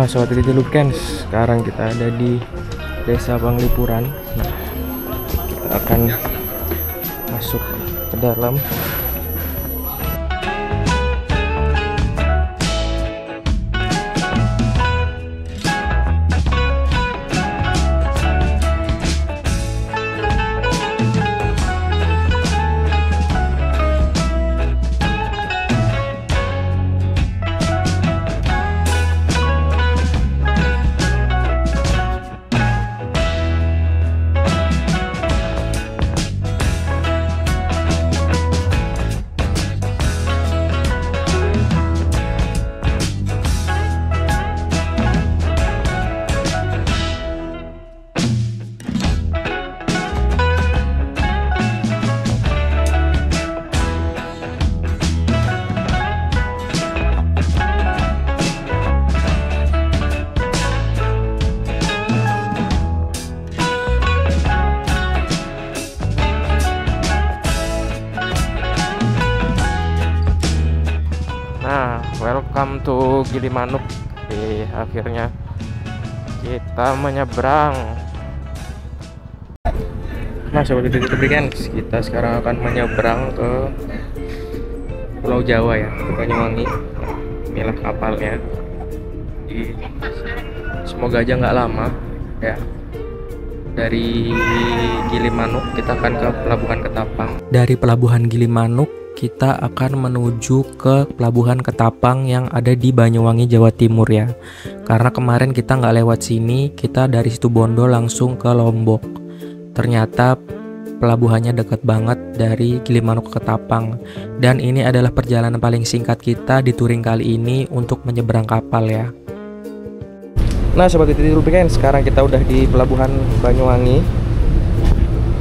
Nah sobat Titi Lubricants, sekarang kita ada di Desa Panglipuran. Nah kita akan masuk ke dalam. Nah, welcome to Gilimanuk. Akhirnya kita menyeberang. Nah, sobat Titi Lubricants, kita sekarang akan menyeberang ke Pulau Jawa ya, ke Banyuwangi. Inilah kapalnya. Semoga aja nggak lama ya. Dari Gilimanuk kita akan ke Pelabuhan Ketapang. Dari Pelabuhan Gilimanuk kita akan menuju ke Pelabuhan Ketapang yang ada di Banyuwangi, Jawa Timur ya. Karena kemarin kita nggak lewat sini, kita dari Situbondo langsung ke Lombok. Ternyata pelabuhannya dekat banget dari Gilimanuk ke Ketapang. Dan ini adalah perjalanan paling singkat kita di touring kali ini untuk menyeberang kapal ya. Nah sobat Titi Lubricants, sekarang kita udah di Pelabuhan Banyuwangi.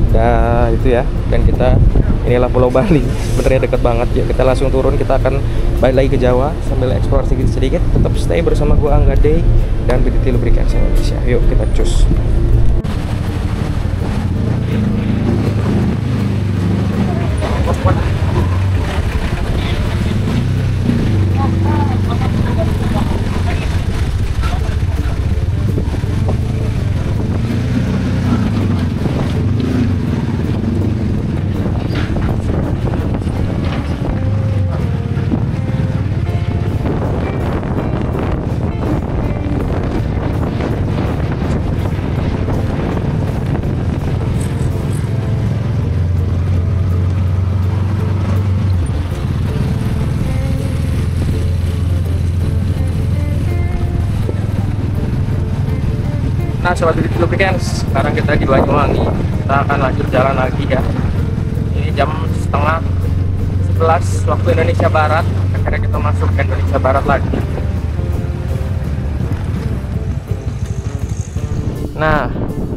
Nah itu ya, dan kita inilah Pulau Bali, sebenarnya dekat banget ya. Kita langsung turun, kita akan balik lagi ke Jawa sambil eksplor sedikit-sedikit. Tetap stay bersama gua Angga Day dan Titi Lubricants Indonesia. Yuk kita cus. Nah sobat Titi Lubricants, sekarang kita di Banyuwangi. Kita akan lanjut jalan lagi ya. Ini jam setengah 11 waktu Indonesia Barat. Akhirnya kita masuk ke Indonesia Barat lagi. Nah,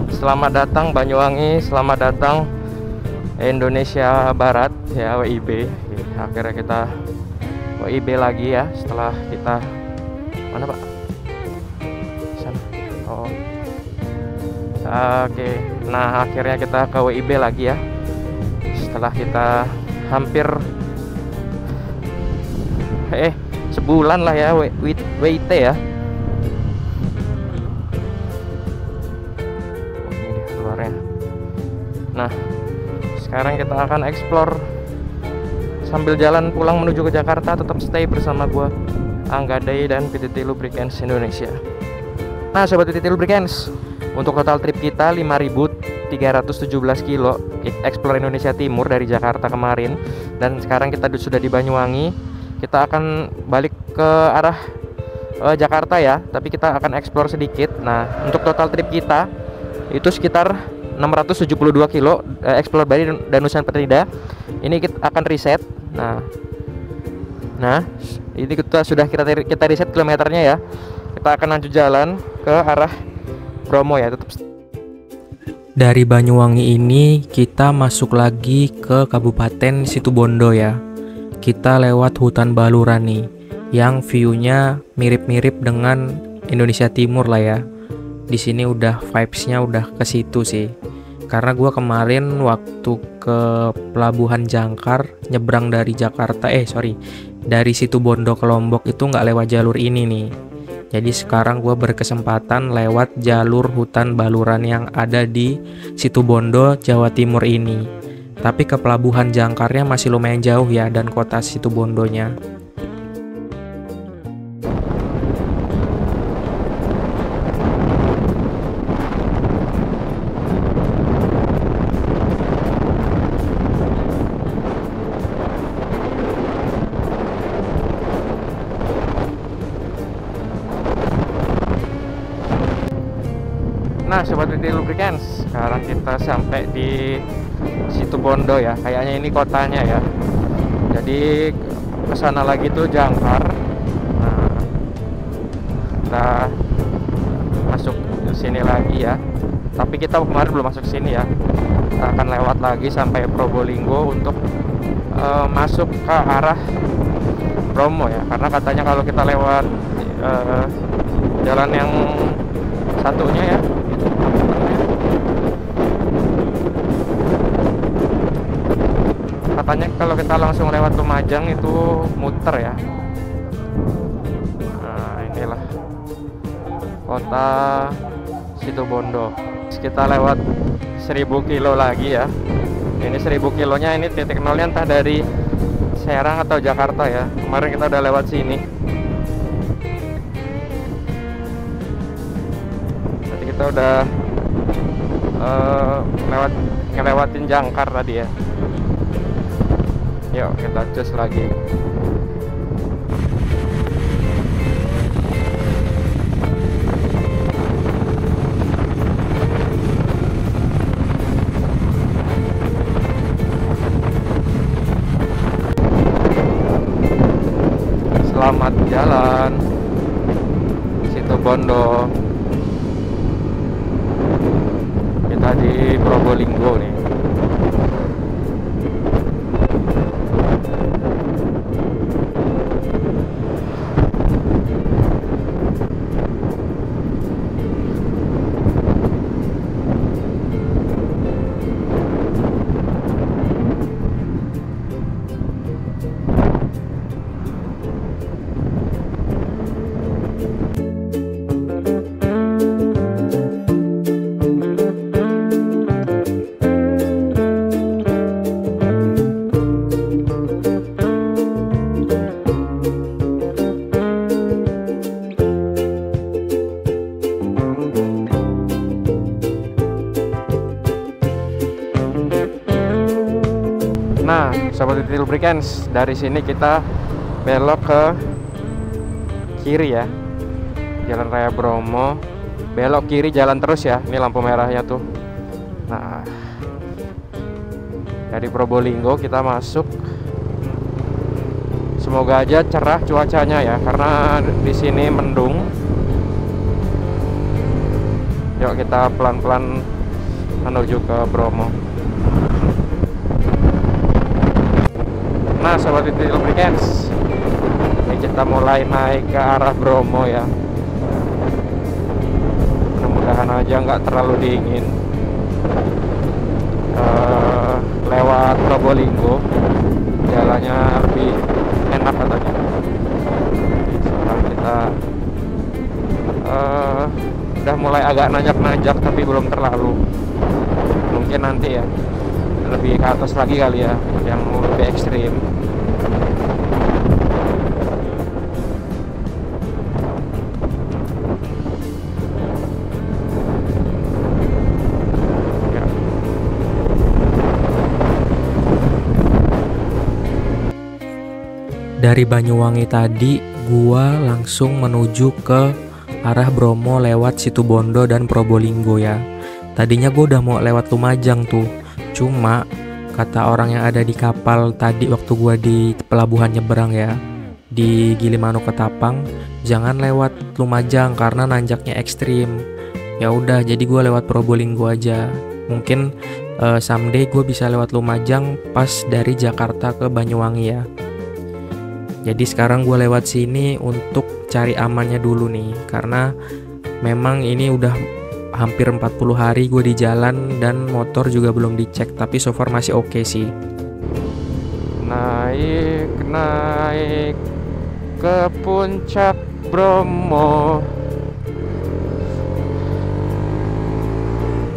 selamat datang Banyuwangi, selamat datang Indonesia Barat ya, WIB. Akhirnya kita WIB lagi ya setelah kita mana Pak? Sana. Oh. Oke, nah akhirnya kita ke WIB lagi ya. Setelah kita hampir sebulan lah ya WIT ya. Ini dia keluarnya. Nah, sekarang kita akan explore sambil jalan pulang menuju ke Jakarta. Tetap stay bersama gua Angga Day dan Titi Lubricants Indonesia. Nah sobat Titi Lubricants, untuk total trip kita 5.317 kilo explore Indonesia Timur dari Jakarta kemarin. Dan sekarang kita sudah di Banyuwangi. Kita akan balik ke arah Jakarta ya, tapi kita akan explore sedikit. Nah untuk total trip kita itu sekitar 672 kilo explore Bali dan Nusa Penida. Ini kita akan reset. Nah ini kita reset kilometernya ya. Kita akan lanjut jalan ke arah Bromo ya, tetap. Dari Banyuwangi ini kita masuk lagi ke Kabupaten Situbondo ya. Kita lewat hutan baluran nih, yang view-nya mirip-mirip dengan Indonesia Timur lah ya. Di sini udah vibes-nya udah ke situ sih. Karena gua kemarin waktu ke Pelabuhan Jangkar nyebrang dari dari Situbondo ke Lombok itu nggak lewat jalur ini nih. Jadi sekarang gue berkesempatan lewat jalur hutan baluran yang ada di Situbondo, Jawa Timur ini. Tapi ke Pelabuhan Jangkarnya masih lumayan jauh ya, dan kota Situbondonya. Nah, Sobat PT Lubricants, sekarang kita sampai di Situbondo ya. Kayaknya ini kotanya ya. Jadi ke sana lagi tuh Jangkar. Nah, kita masuk ke sini lagi ya. Tapi kita kemarin belum masuk sini ya. Kita akan lewat lagi sampai Probolinggo untuk masuk ke arah Bromo ya. Karena katanya kalau kita lewat jalan yang satunya ya, katanya kalau kita langsung lewat Lumajang itu muter ya. Nah, inilah kota Situbondo. Kita lewat 1000 kilo lagi ya. Ini 1000 kilonya, ini titik nolnya entah dari Serang atau Jakarta ya. Kemarin kita udah lewat sini. Jadi kita udah ngelewatin Jangkar tadi ya. Yuk kita cus lagi. Selamat jalan Situbondo. Kita di Probolinggo nih. Nah, Sobat PT Lubricants, dari sini kita belok ke kiri ya, Jalan Raya Bromo. Belok kiri, jalan terus ya. Ini lampu merahnya tuh. Nah, dari Probolinggo kita masuk. Semoga aja cerah cuacanya ya, karena di sini mendung. Yuk kita pelan-pelan menuju ke Bromo. Nah, Sobat PT Lubricants, ini kita mulai naik ke arah Bromo ya. Mudah-mudahan aja nggak terlalu dingin. Lewat Probolinggo, jalannya lebih enak katanya. Sekarang kita udah mulai agak nanjak-nanjak, tapi belum terlalu. Mungkin nanti ya lebih ke atas lagi kali ya, yang lebih ekstrim. Ya. Dari Banyuwangi tadi, gua langsung menuju ke arah Bromo lewat Situbondo dan Probolinggo ya. Tadinya gua udah mau lewat Lumajang tuh. Cuma kata orang yang ada di kapal tadi waktu gua di pelabuhan nyeberang ya, di Gilimanuk Ketapang, jangan lewat Lumajang karena nanjaknya ekstrim. Ya udah, jadi gua lewat Probolinggo aja. Mungkin someday gue bisa lewat Lumajang pas dari Jakarta ke Banyuwangi ya. Jadi sekarang gue lewat sini untuk cari amannya dulu nih, karena memang ini udah hampir 40 hari gue di jalan dan motor juga belum dicek, tapi so far masih oke sih. Naik ke puncak Bromo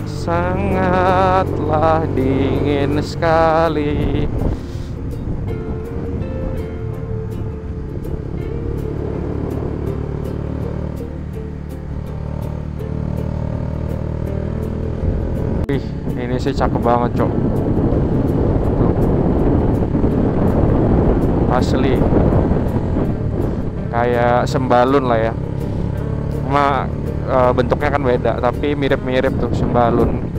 sangatlah dingin sekali. Ih, ini sih cakep banget, Cok. Tuh. Asli kayak sembalun lah ya. Cuma bentuknya kan beda, tapi mirip-mirip tuh sembalun.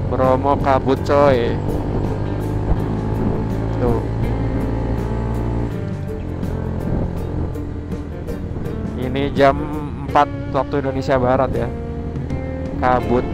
Bromo kabut coy. Tuh. Ini jam 4 waktu Indonesia Barat ya. Kabut.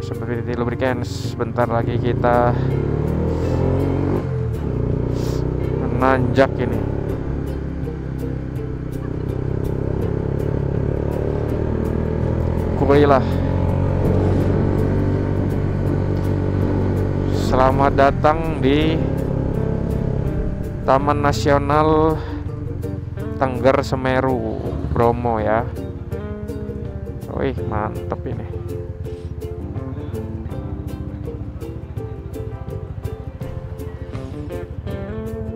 Seperti lubricants, sebentar lagi kita menanjak ini. Kulilah. Selamat datang di Taman Nasional Tengger Semeru Bromo ya. Wih, mantep ini.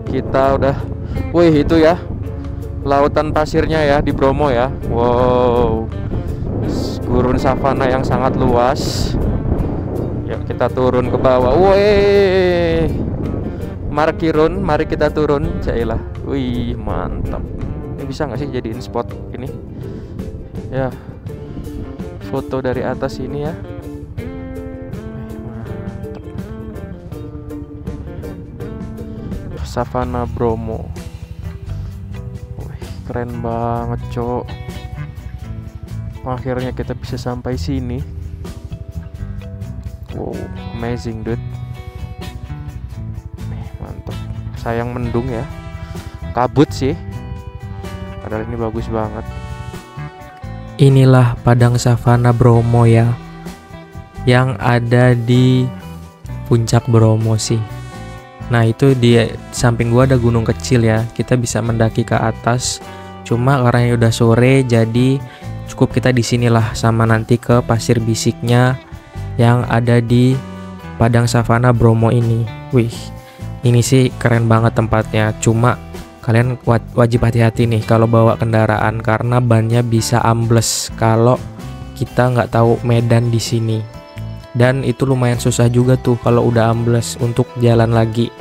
Kita udah, wih itu ya lautan pasirnya ya di Bromo ya. Wow, gurun savana yang sangat luas. Yuk kita turun ke bawah. Wih, markirun, mari kita turun. Cailah, wih mantap. Ini bisa nggak sih jadiin spot ini? Ya, foto dari atas ini ya. Savana Bromo. Wih, keren banget, Cok. Akhirnya kita bisa sampai sini. Wow, amazing, dude. Mantap. Sayang mendung ya. Kabut sih. Padahal ini bagus banget. Inilah padang savana Bromo ya, yang ada di puncak Bromo sih. Nah itu di samping gua ada gunung kecil ya, kita bisa mendaki ke atas. Cuma karena udah sore, jadi cukup kita di sinilah sama nanti ke pasir bisiknya yang ada di padang savana Bromo ini. Wih, ini sih keren banget tempatnya. Cuma kalian wajib hati-hati nih kalau bawa kendaraan karena bannya bisa ambles kalau kita nggak tahu medan di sini. Dan itu lumayan susah juga tuh kalau udah ambles untuk jalan lagi.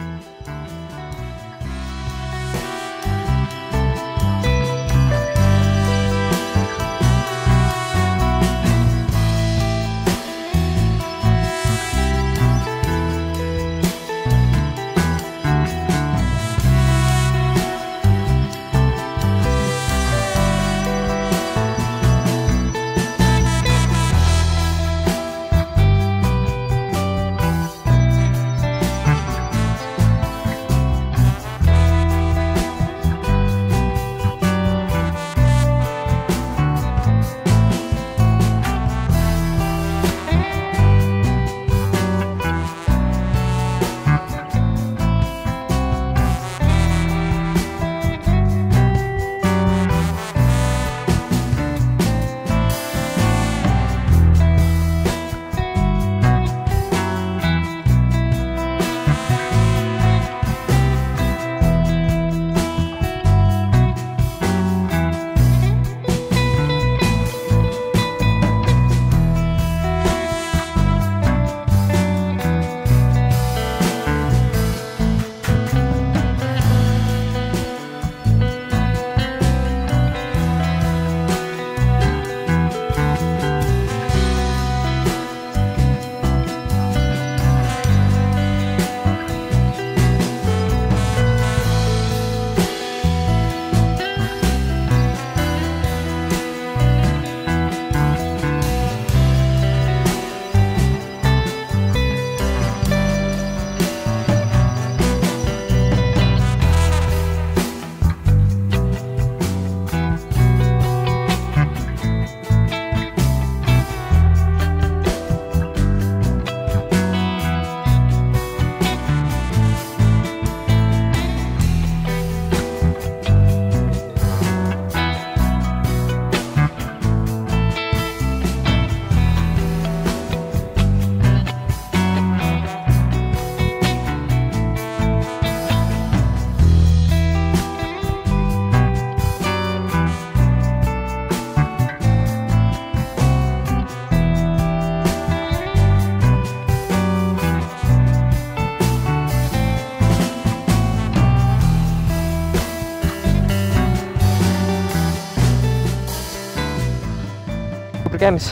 Camps,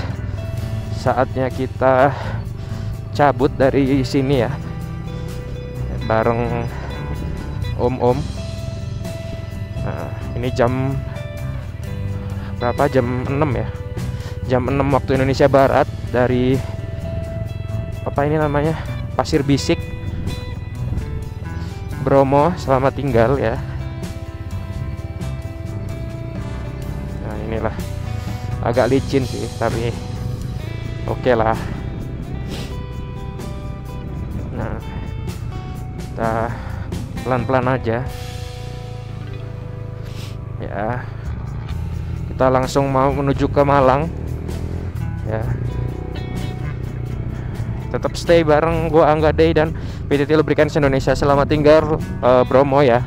saatnya kita cabut dari sini ya, bareng om-om. Nah, ini jam berapa? Jam 6 ya, jam 6 waktu Indonesia Barat, dari apa ini namanya, Pasir Bisik, Bromo. Selamat tinggal ya. Nah, inilah agak licin sih, tapi oke lah. Nah, kita pelan-pelan aja ya. Kita langsung mau menuju ke Malang ya. Tetap stay bareng gua Angga Day dan PTT Lubricants Indonesia. Selamat tinggal Bromo ya.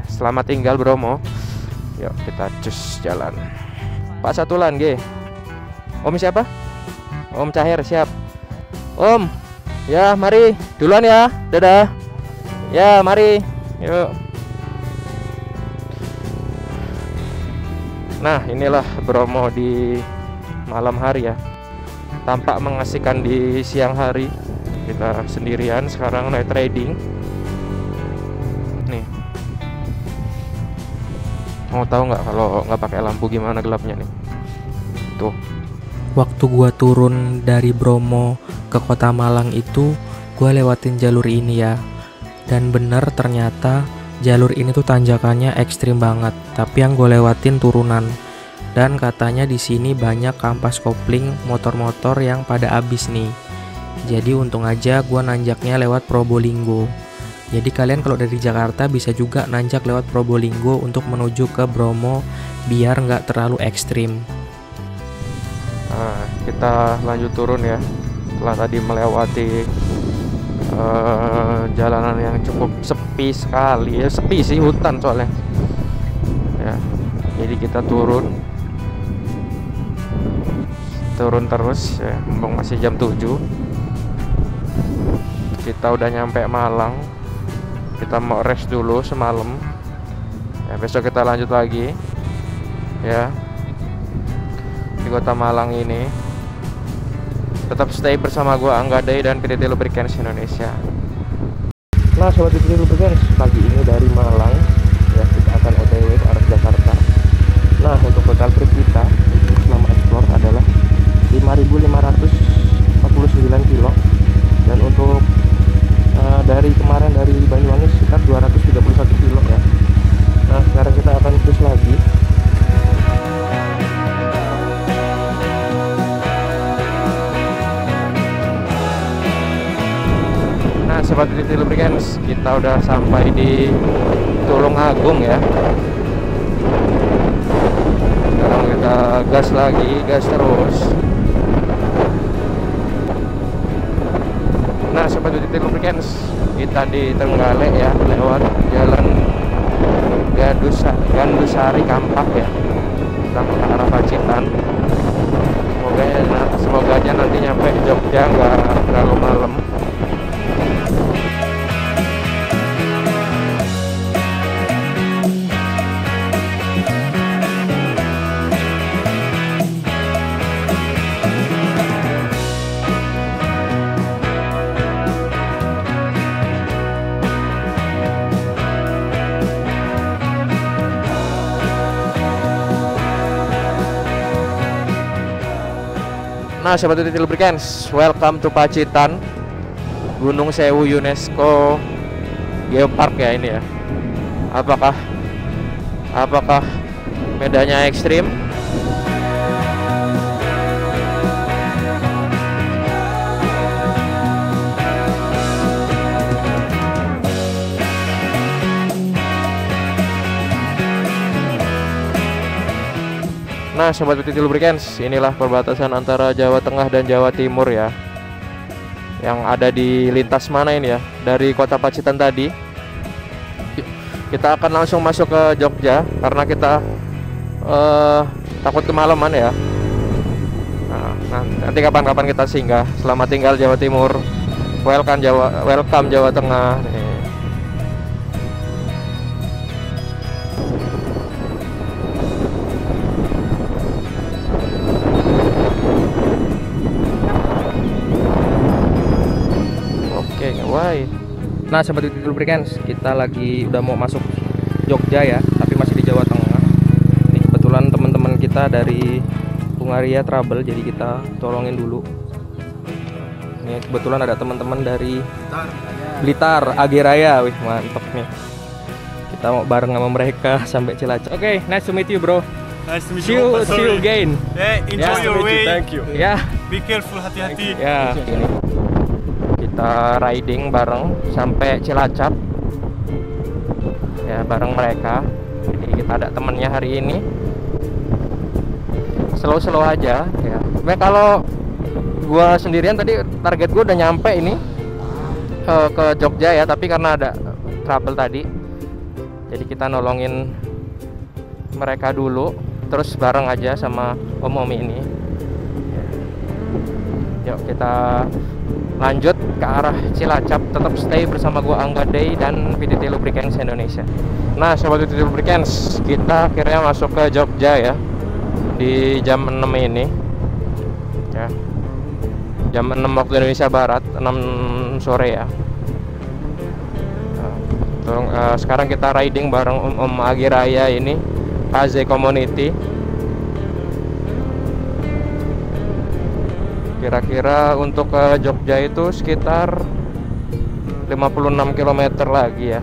Selamat tinggal Bromo. Yuk kita cus jalan. Pak Satulan G. Om siapa? Om Cahir, siap. Om. Ya, mari. Duluan ya. Dadah. Ya, mari. Yuk. Nah, inilah Bromo di malam hari ya. Tampak mengasihkan di siang hari. Kita sendirian sekarang night riding. Nih. Mau tahu nggak kalau nggak pakai lampu gimana gelapnya nih? Tuh. Waktu gua turun dari Bromo ke kota Malang itu, gua lewatin jalur ini ya. Dan bener ternyata jalur ini tuh tanjakannya ekstrim banget. Tapi yang gue lewatin turunan. Dan katanya di sini banyak kampas kopling motor-motor yang pada abis nih. Jadi untung aja gua nanjaknya lewat Probolinggo. Jadi kalian kalau dari Jakarta bisa juga nanjak lewat Probolinggo untuk menuju ke Bromo biar nggak terlalu ekstrim. Nah, kita lanjut turun ya. Setelah tadi melewati jalanan yang cukup sepi sekali ya, sepi sih, hutan soalnya. Ya, jadi kita turun. turun terus ya, mumpung masih jam 7. Kita udah nyampe Malang. Kita mau rest dulu semalam ya, besok kita lanjut lagi ya di kota Malang ini. Tetap stay bersama gua Angga Day dan PTT Lubricants Indonesia. Nah sobat PTT Lubricants, pagi ini dari Malang ya, kita akan OTW ke arah Jakarta. Nah untuk total trip kita selama explore adalah 5.549 kilo. Dan untuk dari kemarin dari Banyuwangi sekitar 231 kilo ya. Nah sekarang kita akan terus lagi. Nah sobat PTT Lubricants, kita udah sampai di Tulungagung ya. Sekarang kita gas lagi, gas terus. Nah sobat PTT Lubricants, kita di Trenggalek ya, lewat jalan Gandusari Kampak ya, kita ke arah Pacitan. Semoga aja nanti nyampe Jogja nggak terlalu malam. Nah sobat PTT Lubricants, welcome to Pacitan, Gunung Sewu UNESCO Geopark ya ini ya. Apakah medanya ekstrim? Nah sobat PTT Lubricants, inilah perbatasan antara Jawa Tengah dan Jawa Timur ya, yang ada di lintas mana ini ya, dari kota Pacitan tadi. Kita akan langsung masuk ke Jogja karena kita takut kemalaman ya. Nah, nanti kapan-kapan kita singgah. Selamat tinggal Jawa Timur, welcome Jawa Tengah nih. Nah sobat PTT Lubricants, kita lagi udah mau masuk Jogja ya, tapi masih di Jawa Tengah. Ini kebetulan teman-teman kita dari Hungaria Travel, jadi kita tolongin dulu. Ini kebetulan ada teman-teman dari Blitar, Agi Raya, wih mantep nih. Kita mau bareng sama mereka sampai Cilacap. Oke, nice to meet you bro. Nice to meet See you. you again. Yeah, enjoy your way. Thank you. Ya. Be careful, hati-hati. Ya. Ini. Kita riding bareng sampai Cilacap ya, bareng mereka. Jadi kita ada temennya hari ini. Slow aja ya. Kalau gua sendirian tadi target gua udah nyampe ini ke Jogja ya, tapi karena ada trouble tadi, jadi kita nolongin mereka dulu, terus bareng aja sama om ini. Yuk kita lanjut ke arah Cilacap. Tetap stay bersama gua Angga Day dan PTT Lubricants Indonesia. Nah sobat PTT Lubricants, kita akhirnya masuk ke Jogja ya di jam 6 ini ya, jam 6 waktu Indonesia Barat, 6 sore ya. Sekarang kita riding bareng Om Agi Raya ini, KZ Community. Kira-kira untuk ke Jogja itu sekitar 56 km lagi ya.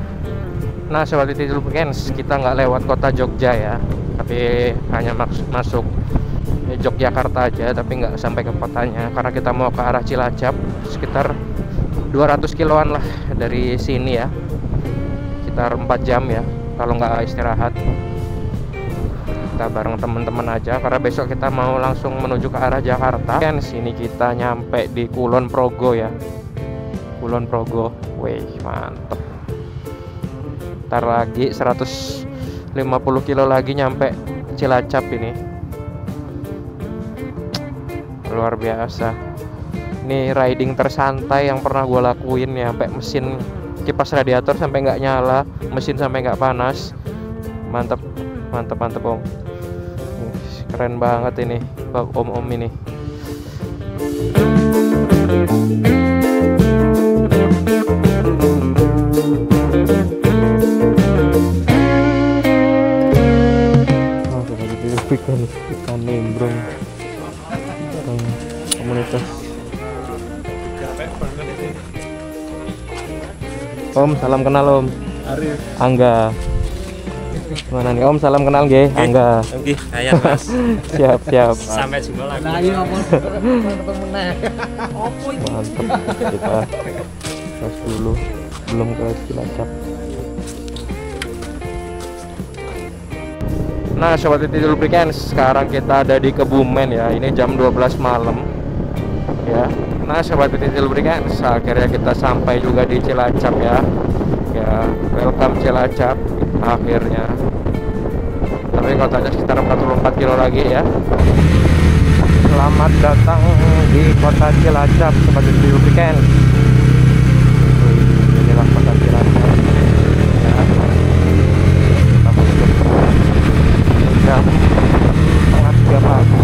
Nah sobat PTT Lubricants, kita nggak lewat kota Jogja ya, tapi hanya masuk Yogyakarta aja, tapi nggak sampai ke kotanya karena kita mau ke arah Cilacap, sekitar 200 kiloan lah dari sini ya, sekitar 4 jam ya kalau nggak istirahat. Kita bareng teman-teman aja karena besok kita mau langsung menuju ke arah Jakarta. Kan sini kita nyampe di Kulon Progo ya. Kulon Progo. Wih, mantep. Ntar lagi 150 kilo lagi nyampe Cilacap ini. luar biasa. Ini riding tersantai yang pernah gue lakuin ya, sampai mesin kipas radiator sampai nggak nyala, mesin sampai nggak panas. Mantap, mantap, mantap om. Keren banget ini om ini. Oh, ikan nimbrung komunitas. Om, salam kenal om. Arif. Angga. Mana nih om, salam kenal nggih, Angga. Oke, ayo Mas. Siap, siap. Sampai jumpa lagi. Mantap. Kita tes dulu, belum ke Cilacap. Nah, sobat Titi Lubricants, sekarang kita ada di Kebumen ya. Ini jam 12 malam. Ya. Nah, sobat Titi Lubricants, akhirnya kita sampai juga di Cilacap ya. Ya, welcome Cilacap akhirnya. Tapi kotanya sekitar 44 kilo lagi ya. Selamat datang di kota Cilacap, sobat Titi Lubricants. Inilah kota Cilacap. Ya. Kita masuk jam setengah 3 pagi.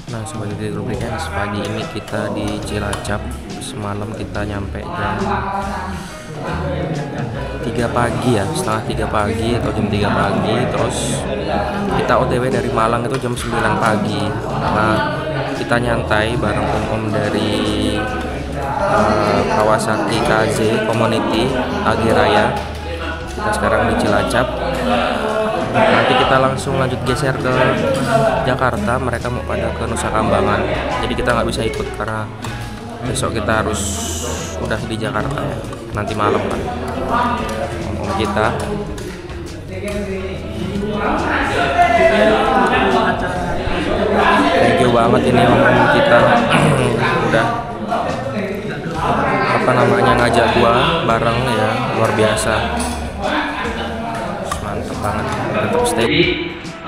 Nah, sobat Titi Lubricants, pagi ini kita di Cilacap. Semalam kita nyampe jam 3 pagi ya, setengah 3 pagi atau jam 3 pagi. Terus kita OTW dari Malang itu jam 9 pagi. Nah, kita nyantai bareng om dari Kawasaki KZ Community Agi Raya. Kita sekarang di Cilacap. Nanti kita langsung lanjut geser ke Jakarta. Mereka mau pada ke Nusa Kambangan, jadi kita nggak bisa ikut karena besok kita harus udah di Jakarta ya, nanti malam kan om kita. Thank you banget ini om kita udah apa namanya ngajak gua bareng ya, luar biasa. Mantep banget, tetap stay. Jadi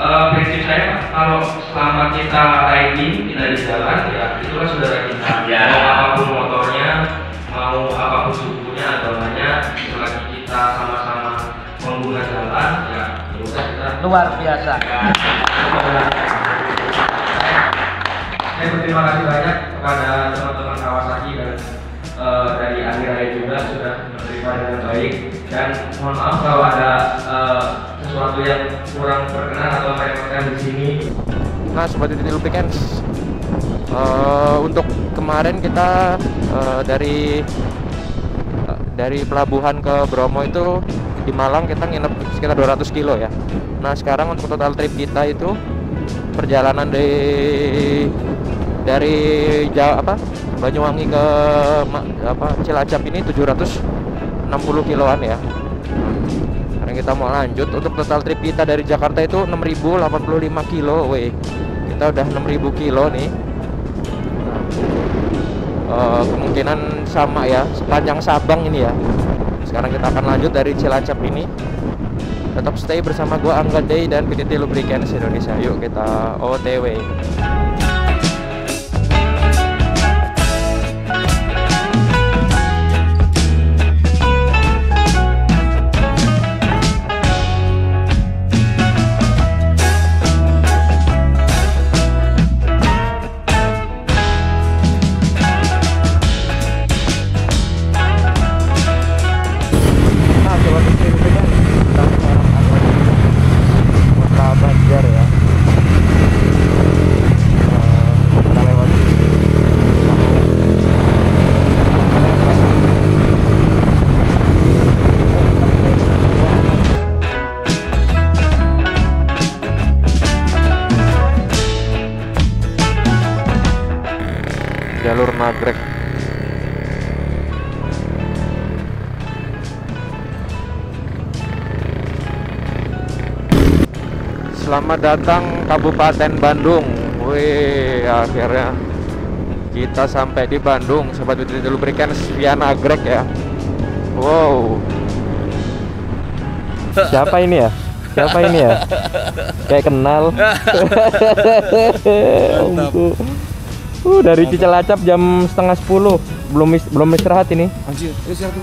prinsip saya kalau selama kita riding, kita di jalan ya itulah saudara kita. Mau apapun motornya, mau apapun sukunya agamanya, selagi kita sama-sama pengguna jalan ya udah kita Luar biasa. Saya berterima kasih banyak kepada teman-teman Kawasaki dan dari Agi Raya juga sudah menerima dengan baik, dan mohon maaf kalau ada sesuatu yang kurang berkenan atau meremehkan di sini. Nah, sobat Titi Lubricants, untuk kemarin kita dari pelabuhan ke Bromo itu di Malang kita nginep sekitar 200 kilo ya. Nah, sekarang untuk total trip kita itu perjalanan dari Banyuwangi ke Cilacap ini 760 kiloan ya. Sekarang kita mau lanjut. Untuk total trip kita dari Jakarta itu 6085 kilo. Kita udah 6000 kilo nih. Kemungkinan sama ya, sepanjang Sabang ini ya. Sekarang kita akan lanjut dari Cilacap ini. Tetap stay bersama gua Angga Day dan PTT Lubricants Indonesia. Yuk kita OTW. Jalur Nagrek. Selamat datang Kabupaten Bandung. Wih, akhirnya kita sampai di Bandung, sobat Titi Lubricants via Nagrek ya. Wow. Siapa ini ya? Siapa ini ya? Kayak kenal. Omku. Dari Cilacap jam setengah 10. Belum istirahat ini. Anjir, istirahat.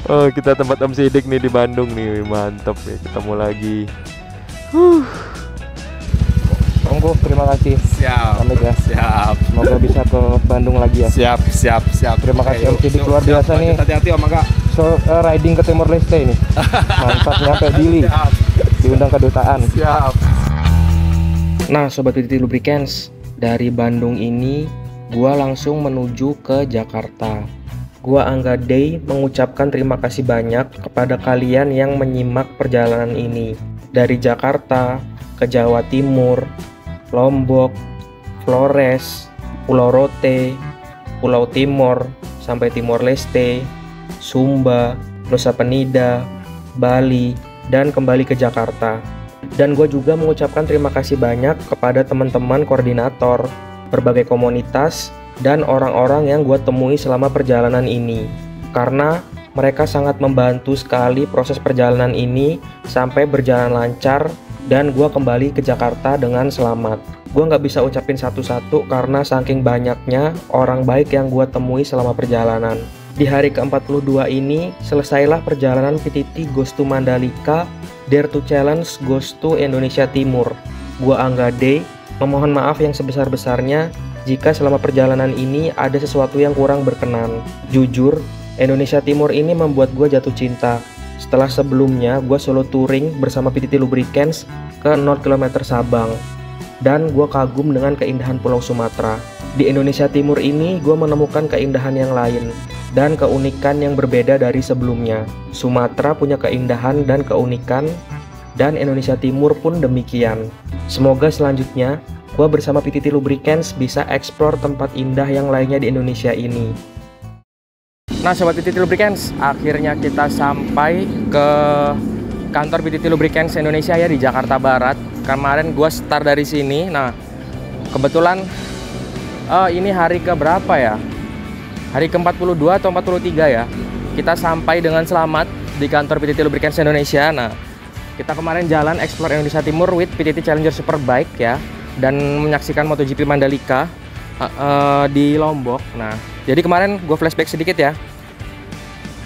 Oh, kita tempat Om Sidik nih di Bandung nih. Mantap ya, ketemu lagi. Omku, terima kasih. Siap. Pamit ya. Siap. Semoga bisa ke Bandung lagi ya. Siap. Terima kasih Om Sidik, luar biasa nih. Hati-hati Om Angga. So, riding ke Timor Leste ini. Mantap, nyampe Dili. Siap. Diundang kedutaan. Siap. Nah, Sobat PTT Lubricants, dari Bandung ini gua langsung menuju ke Jakarta. Gua Angga Day mengucapkan terima kasih banyak kepada kalian yang menyimak perjalanan ini. Dari Jakarta ke Jawa Timur, Lombok, Flores, Pulau Rote, Pulau Timor, sampai Timor Leste, Sumba, Nusa Penida, Bali, dan kembali ke Jakarta. Dan gue juga mengucapkan terima kasih banyak kepada teman-teman koordinator, berbagai komunitas, dan orang-orang yang gue temui selama perjalanan ini. Karena mereka sangat membantu sekali proses perjalanan ini sampai berjalan lancar dan gue kembali ke Jakarta dengan selamat. Gue nggak bisa ucapin satu-satu karena saking banyaknya orang baik yang gue temui selama perjalanan. Di hari ke-42 ini, selesailah perjalanan PTT Goes to Mandalika, Dare to Challenge Goes to Indonesia Timur. Gua Angga Day, memohon maaf yang sebesar-besarnya jika selama perjalanan ini ada sesuatu yang kurang berkenan. Jujur, Indonesia Timur ini membuat gua jatuh cinta. Setelah sebelumnya gua solo touring bersama PTT Lubricants ke 0 km Sabang. Dan gua kagum dengan keindahan Pulau Sumatera. Di Indonesia Timur ini gua menemukan keindahan yang lain dan keunikan yang berbeda dari sebelumnya. Sumatera punya keindahan dan keunikan, dan Indonesia Timur pun demikian. Semoga selanjutnya, gua bersama PTT Lubricants bisa eksplor tempat indah yang lainnya di Indonesia ini. Nah Sobat PTT Lubricants, akhirnya kita sampai ke kantor PTT Lubricants Indonesia ya di Jakarta Barat. Kemarin gua start dari sini. Nah, kebetulan ini hari ke berapa ya? Hari ke-42 atau 43 ya. Kita sampai dengan selamat di kantor PTT Lubricants Indonesia. Nah, kita kemarin jalan explore Indonesia Timur with PTT Challenger Superbike ya, dan menyaksikan MotoGP Mandalika di Lombok. Nah, jadi kemarin gue flashback sedikit ya.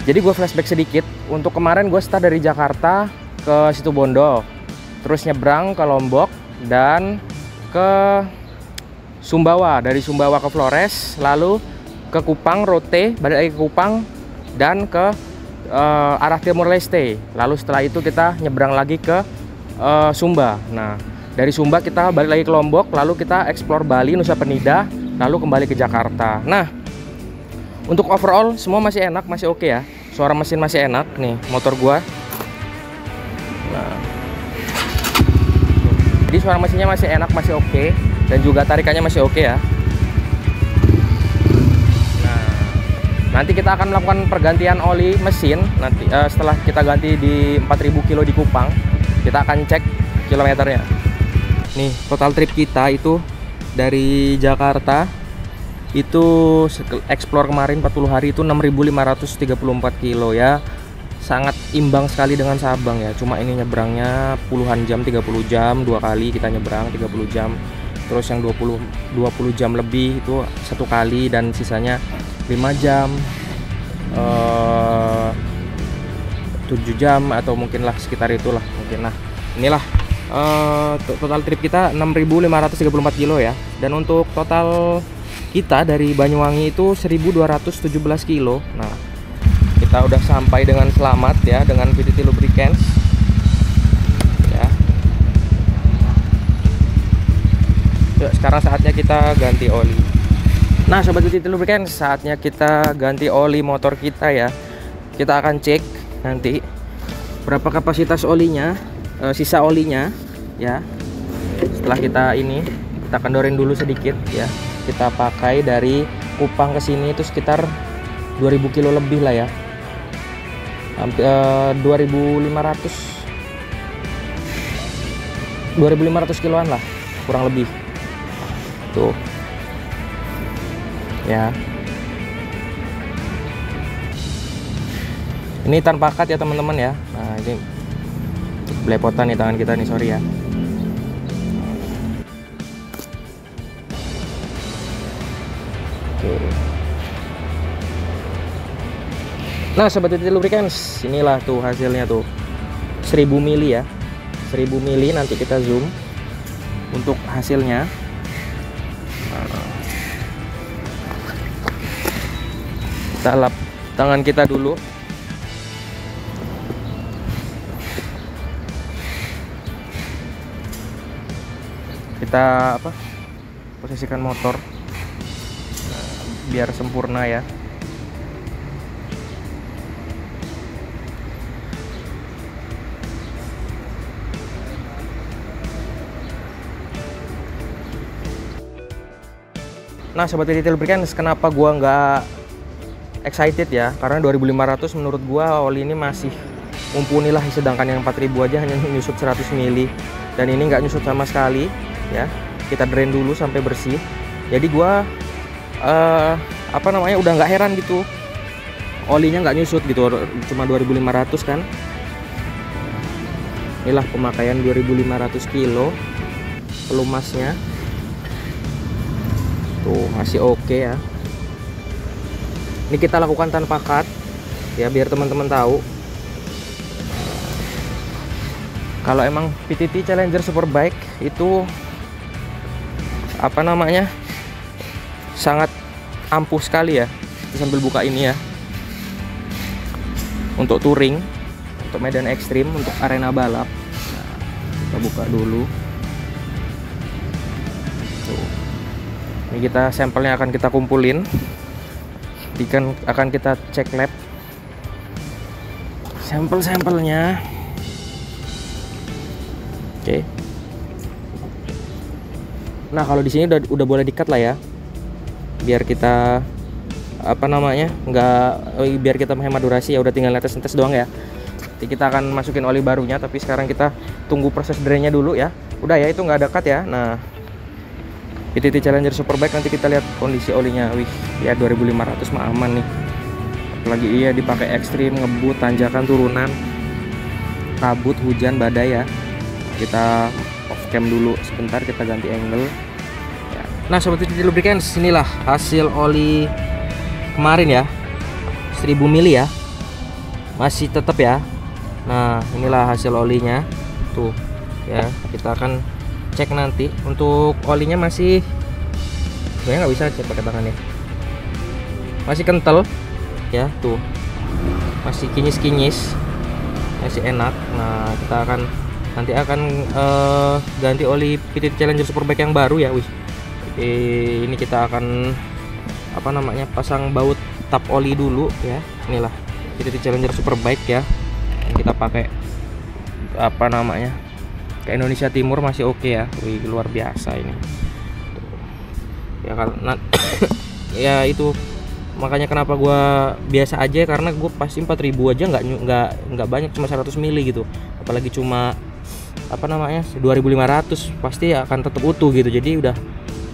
Jadi gue flashback sedikit. Untuk kemarin gue start dari Jakarta ke Situbondo, terus nyebrang ke Lombok dan ke Sumbawa. Dari Sumbawa ke Flores, lalu ke Kupang, Rote, balik lagi ke Kupang, dan ke arah Timor Leste. Lalu setelah itu kita nyebrang lagi ke Sumba. Nah, dari Sumba kita balik lagi ke Lombok, lalu kita explore Bali, Nusa Penida, lalu kembali ke Jakarta. Nah, untuk overall semua masih enak, masih oke ya. Suara mesin masih enak nih, motor gua. Nah, jadi suara mesinnya masih enak, masih oke, dan juga tarikannya masih oke ya. Nanti kita akan melakukan pergantian oli mesin. Nanti setelah kita ganti di 4000 kilo di Kupang, kita akan cek kilometernya. Nih, total trip kita itu dari Jakarta itu explore kemarin 40 hari itu 6534 kilo ya. Sangat imbang sekali dengan Sabang ya. Cuma ini nyebrangnya puluhan jam, 30 jam, 2 kali kita nyebrang 30 jam. Terus yang 20 jam lebih itu 1 kali, dan sisanya 5 jam, 7 jam atau mungkin lah sekitar itulah mungkin. Nah, inilah total trip kita 6534 kilo ya. Dan untuk total kita dari Banyuwangi itu 1217 kilo. Nah, kita udah sampai dengan selamat ya dengan PTT Lubricants ya. Yuk, sekarang saatnya kita ganti oli. Nah Sobat PTT Lubricants, saatnya kita ganti oli motor kita ya. Kita akan cek nanti berapa kapasitas olinya, sisa olinya ya. Setelah kita kendorin dulu sedikit ya. Kita pakai dari Kupang ke sini itu sekitar 2000 kilo lebih lah ya. Hampir 2500 kiloan lah kurang lebih. Tuh. Ya. Ini tanpa cut ya teman-teman ya. Nah ini belepotan nih tangan kita nih, sorry ya. Oke. Nah sobat TTT Lubricants, inilah tuh hasilnya tuh 1000 mili ya, 1000 mili. Nanti kita zoom untuk hasilnya. Kita lap tangan kita dulu. Kita posisikan motor biar sempurna ya. Nah sobat TTT Lubricants, kenapa gua nggak excited ya? Karena 2500 menurut gua oli ini masih mumpuni lah, sedangkan yang 4000 aja hanya nyusut 100 mili dan ini nggak nyusut sama sekali ya. Kita drain dulu sampai bersih. Jadi gua udah nggak heran gitu, olinya nggak nyusut gitu, cuma 2500 kan. Inilah pemakaian 2500 kilo pelumasnya tuh, masih oke ya. Ini kita lakukan tanpa cut ya, biar teman-teman tahu kalau emang PTT Challenger Superbike itu sangat ampuh sekali ya. Kita sambil buka ini ya, untuk touring, untuk medan ekstrim, untuk arena balap. Nah, kita buka dulu tuh. Ini kita sampelnya akan kita kumpulin, akan kita cek lab sampel-sampelnya. Oke. Nah kalau di sini udah boleh di-cut lah ya, biar kita biar kita menghemat durasi ya. Udah tinggal netes-netes doang ya. Jadi kita akan masukin oli barunya, tapi sekarang kita tunggu proses drainnya dulu ya. Udah ya, itu nggak ada cut ya. Nah PTT Challenger Superbike, nanti kita lihat kondisi olinya. Wih ya, 2500 mah aman nih. Apalagi iya dipakai ekstrim, ngebut, tanjakan, turunan, kabut, hujan, badai ya. Kita off cam dulu sebentar, kita ganti angle ya. Nah sobat TTT Lubricants, inilah hasil oli kemarin ya, 1000 mili ya, masih tetap ya. Nah inilah hasil olinya tuh ya. Kita akan cek nanti. Untuk olinya masih, sebenarnya nggak bisa cek pakai tangan ya, masih kental ya tuh, masih kinyis-kinyis, masih enak. Nah kita nanti akan ganti oli PTT Challenger Superbike yang baru ya. Wih, ini kita akan pasang baut tap oli dulu ya. Inilah PTT Challenger Superbike ya, yang kita pakai ke Indonesia Timur, masih oke ya. Wih luar biasa ini ya. Karena ya itu makanya kenapa gua biasa aja, karena gue pasti 4000 aja nggak banyak, cuma 100 mili gitu. Apalagi cuma 2500 pasti akan tetap utuh gitu. Jadi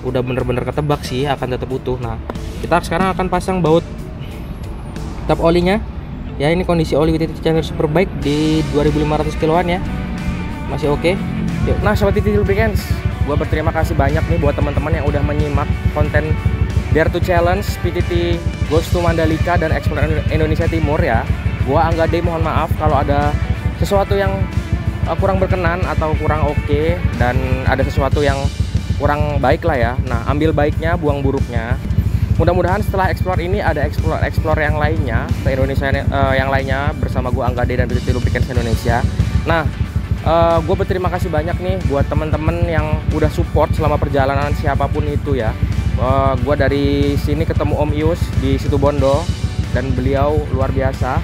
udah bener-bener ketebak sih akan tetap utuh. Nah kita sekarang akan pasang baut tap olinya ya. Ini kondisi oli PTT Challenger Superbike di 2500 kiloan ya, masih oke. Nah sobat TTT Lubricants, gua berterima kasih banyak nih buat teman-teman yang udah menyimak konten Dare to Challenge PTT Goes to Mandalika dan Explore Indonesia Timur ya. Gua Angga Day, mohon maaf kalau ada sesuatu yang kurang berkenan atau kurang oke, dan ada sesuatu yang kurang baik lah ya. Nah ambil baiknya, buang buruknya. Mudah-mudahan setelah explore ini ada explore yang lainnya ke Indonesia, yang lainnya bersama gua Angga Day dan PTT Lubricants Indonesia. Nah gue berterima kasih banyak nih buat teman-teman yang udah support selama perjalanan, siapapun itu ya. Gue dari sini ketemu Om Ius di Situbondo dan beliau luar biasa.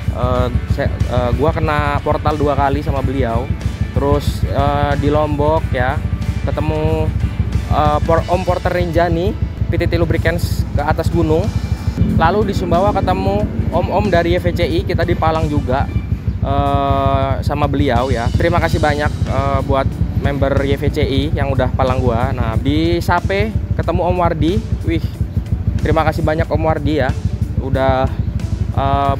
Gue kena portal 2 kali sama beliau. Terus di Lombok ya ketemu Om Porter Rinjani PTT Lubricants ke atas gunung. Lalu di Sumbawa ketemu om-om dari YVCI, kita di Palang juga sama beliau ya. Terima kasih banyak buat member YVCI yang udah palang gua. Nah di Sape ketemu Om Wardi. Wih terima kasih banyak Om Wardi ya, udah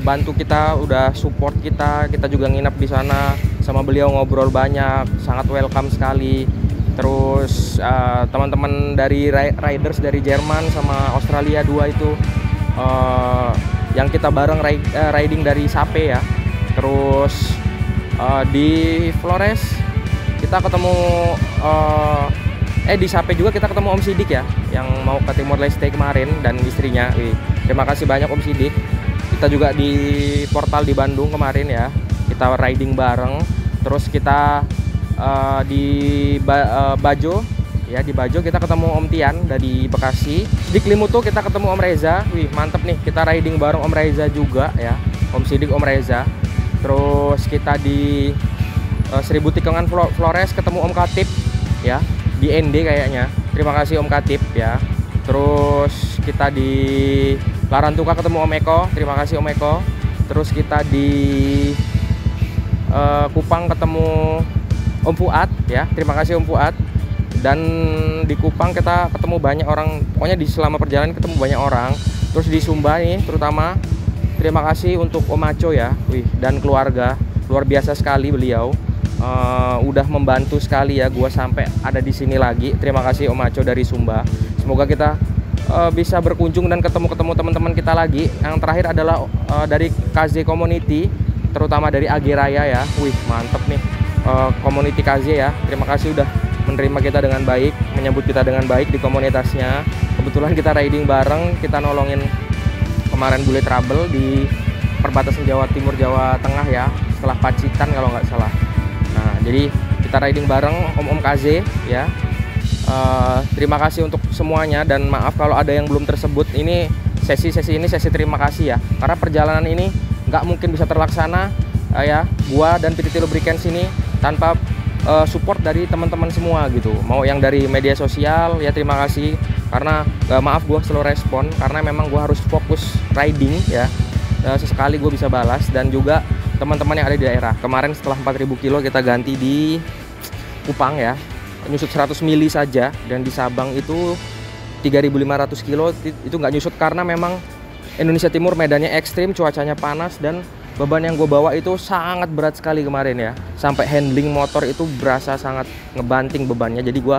bantu kita, udah support kita juga nginep di sana sama beliau, ngobrol banyak, sangat welcome sekali. Terus teman-teman dari riders dari Jerman sama Australia 2 itu yang kita bareng riding dari Sape ya. Terus di Flores kita ketemu di Sape juga kita ketemu Om Sidik ya, yang mau ke Timor Leste kemarin dan istrinya. Terima kasih banyak Om Sidik. Kita juga di Portal di Bandung kemarin ya, kita riding bareng. Terus kita di Bajo ya, di Bajo kita ketemu Om Tian dari Bekasi. Di Klimuto kita ketemu Om Reza. Mantep nih, kita riding bareng Om Reza juga ya, Om Sidik, Om Reza. Terus kita di Seribu Tikungan Flores ketemu Om Katip ya, di ND kayaknya. Terima kasih Om Katip ya. Terus kita di Larantuka ketemu Om Eko, terima kasih Om Eko. Terus kita di Kupang ketemu Om Fuad ya, terima kasih Om Fuad. Dan di Kupang kita ketemu banyak orang, pokoknya di selama perjalanan ketemu banyak orang. Terus di Sumba nih terutama, terima kasih untuk Om Maco ya, dan keluarga, luar biasa sekali beliau. Udah membantu sekali ya gua sampai ada di sini lagi. Terima kasih Om Maco dari Sumba. Semoga kita bisa berkunjung dan ketemu teman-teman kita lagi. Yang terakhir adalah dari KZ Community, terutama dari AG Raya ya. Mantep nih community KZ ya. Terima kasih udah menerima kita dengan baik, menyambut kita dengan baik di komunitasnya. Kebetulan kita riding bareng, kita nolongin kemarin bule trouble di perbatasan Jawa Timur Jawa Tengah ya, setelah Pacitan kalau nggak salah. Nah, jadi kita riding bareng Om KZ ya. Terima kasih untuk semuanya, dan maaf kalau ada yang belum tersebut. Ini sesi terima kasih ya, karena perjalanan ini nggak mungkin bisa terlaksana ya, gua dan PTT Lubricants ini tanpa support dari teman-teman semua gitu. Mau yang dari media sosial ya, terima kasih, karena maaf gua slow respon karena memang gua harus fokus riding ya. Sesekali gue bisa balas. Dan juga teman-teman yang ada di daerah, kemarin setelah 4000 kilo kita ganti di Kupang ya, nyusut 100 mili saja. Dan di Sabang itu 3500 kilo itu nggak nyusut, karena memang Indonesia Timur medannya ekstrim, cuacanya panas, dan beban yang gue bawa itu sangat berat sekali kemarin ya. Sampai handling motor itu berasa sangat ngebanting bebannya, jadi gue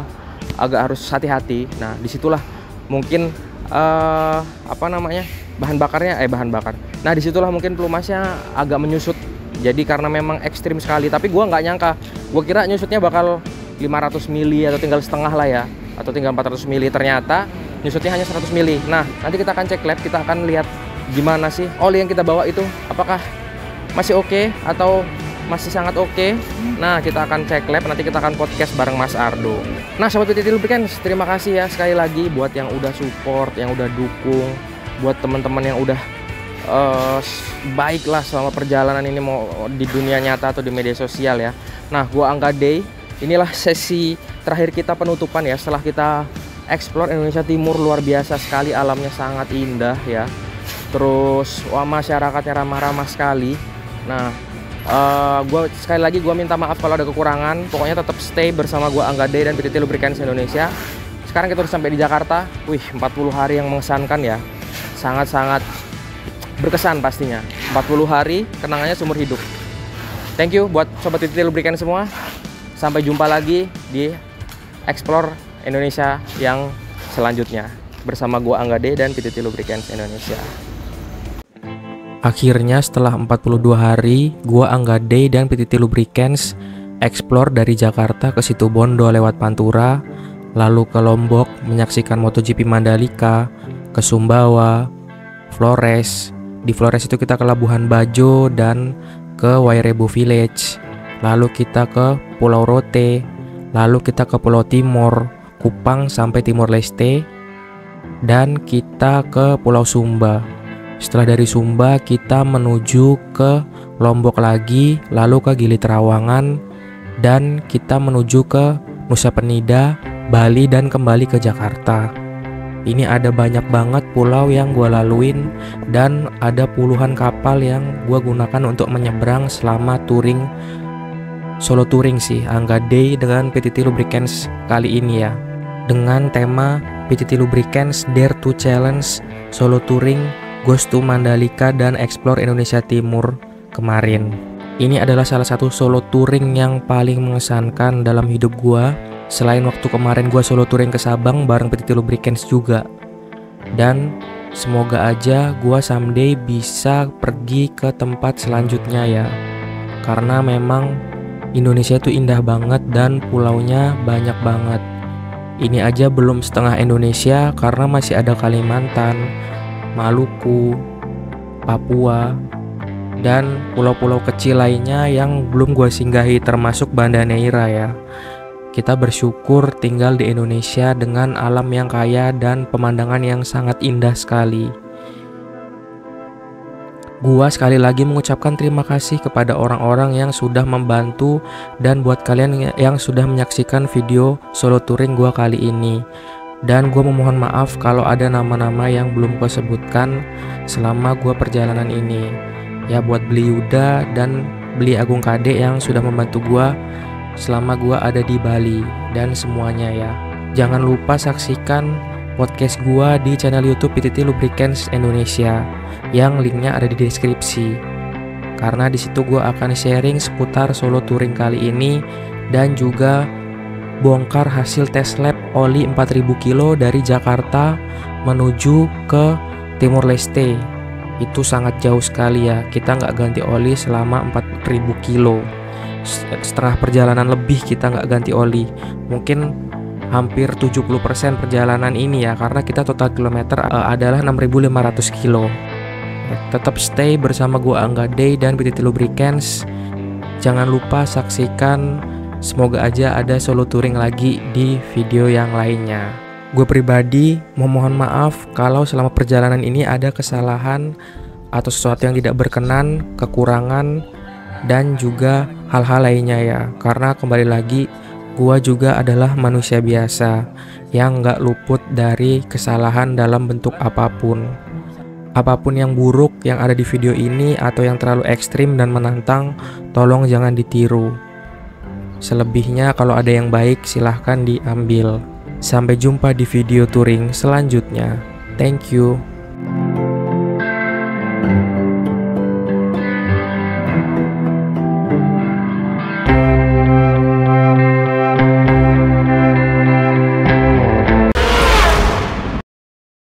agak harus hati-hati. Nah disitulah mungkin bahan bakar. Nah disitulah mungkin pelumasnya agak menyusut. Jadi karena memang ekstrim sekali, tapi gue nggak nyangka, gue kira nyusutnya bakal 500 mili atau tinggal setengah lah ya, atau tinggal 400 mili. Ternyata nyusutnya hanya 100 mili. Nah nanti kita akan cek lab, kita akan lihat gimana sih oli yang kita bawa itu, apakah masih oke atau masih sangat oke. Nah kita akan cek lab, nanti kita akan podcast bareng Mas Ardo. Nah Sobat PTT Lubricants, terima kasih ya sekali lagi buat yang udah support, yang udah dukung, buat teman-teman yang udah baiklah selama perjalanan ini, mau di dunia nyata atau di media sosial ya. Nah gua Angga Day, inilah sesi terakhir kita penutupan ya, setelah kita explore Indonesia Timur. Luar biasa sekali, alamnya sangat indah ya. Terus masyarakatnya ramah-ramah sekali. Nah sekali lagi gue minta maaf kalau ada kekurangan. Pokoknya tetap stay bersama gue Angga Day dan PTT Lubricants Indonesia. Sekarang kita udah sampai di Jakarta. 40 hari yang mengesankan ya, sangat-sangat berkesan pastinya. 40 hari kenangannya seumur hidup. Thank you buat Sobat PTT Lubricants semua. Sampai jumpa lagi di Explore Indonesia yang selanjutnya bersama gue Angga Day dan PTT Lubricants Indonesia. Akhirnya setelah 42 hari, gua Angga Day dan PTT Lubricants explore dari Jakarta ke Situbondo lewat Pantura, lalu ke Lombok menyaksikan MotoGP Mandalika, ke Sumbawa, Flores. Di Flores itu kita ke Labuhan Bajo dan ke Wairebo Village. Lalu kita ke Pulau Rote, lalu kita ke Pulau Timor, Kupang sampai Timor Leste, dan kita ke Pulau Sumba. Setelah dari Sumba kita menuju ke Lombok lagi, lalu ke Gili Trawangan, dan kita menuju ke Nusa Penida, Bali, dan kembali ke Jakarta. Ini ada banyak banget pulau yang gue laluin, dan ada puluhan kapal yang gue gunakan untuk menyeberang selama touring, solo touring sih, Angga Day dengan PTT Lubricants kali ini ya. Dengan tema PTT Lubricants Dare to Challenge Solo Touring Goes to Mandalika dan explore Indonesia Timur kemarin. Ini adalah salah satu solo touring yang paling mengesankan dalam hidup gua. Selain waktu kemarin gua solo touring ke Sabang bareng PT Lubricants juga. Dan semoga aja gua someday bisa pergi ke tempat selanjutnya ya. Karena memang Indonesia itu indah banget dan pulaunya banyak banget. Ini aja belum setengah Indonesia karena masih ada Kalimantan, Maluku, Papua, dan pulau-pulau kecil lainnya yang belum gua singgahi termasuk Banda Neira ya. Kita bersyukur tinggal di Indonesia dengan alam yang kaya dan pemandangan yang sangat indah sekali. Gua sekali lagi mengucapkan terima kasih kepada orang-orang yang sudah membantu dan buat kalian yang sudah menyaksikan video solo touring gua kali ini. Dan gua memohon maaf kalau ada nama-nama yang belum gua sebutkan selama gua perjalanan ini. Ya buat Beli Yuda dan Beli Agung Kade yang sudah membantu gua selama gua ada di Bali dan semuanya ya. Jangan lupa saksikan podcast gua di channel YouTube PTT Lubricants Indonesia yang linknya ada di deskripsi. Karena di situ gua akan sharing seputar solo touring kali ini dan juga bongkar hasil tes lab oli 4000 kilo dari Jakarta menuju ke Timor Leste. Itu sangat jauh sekali ya. Kita nggak ganti oli selama 4000 kilo. Setengah perjalanan lebih kita nggak ganti oli. Mungkin hampir 70% perjalanan ini ya, karena kita total kilometer adalah 6.500 kilo. Tetap stay bersama gua Angga Day dan PTT Lubricants. Jangan lupa saksikan, semoga aja ada solo touring lagi di video yang lainnya. Gue pribadi memohon maaf kalau selama perjalanan ini ada kesalahan atau sesuatu yang tidak berkenan, kekurangan, dan juga hal-hal lainnya ya. Karena kembali lagi, gua juga adalah manusia biasa yang nggak luput dari kesalahan dalam bentuk apapun. Apapun yang buruk yang ada di video ini atau yang terlalu ekstrim dan menantang, tolong jangan ditiru. Selebihnya kalau ada yang baik silahkan diambil. Sampai jumpa di video touring selanjutnya. Thank you.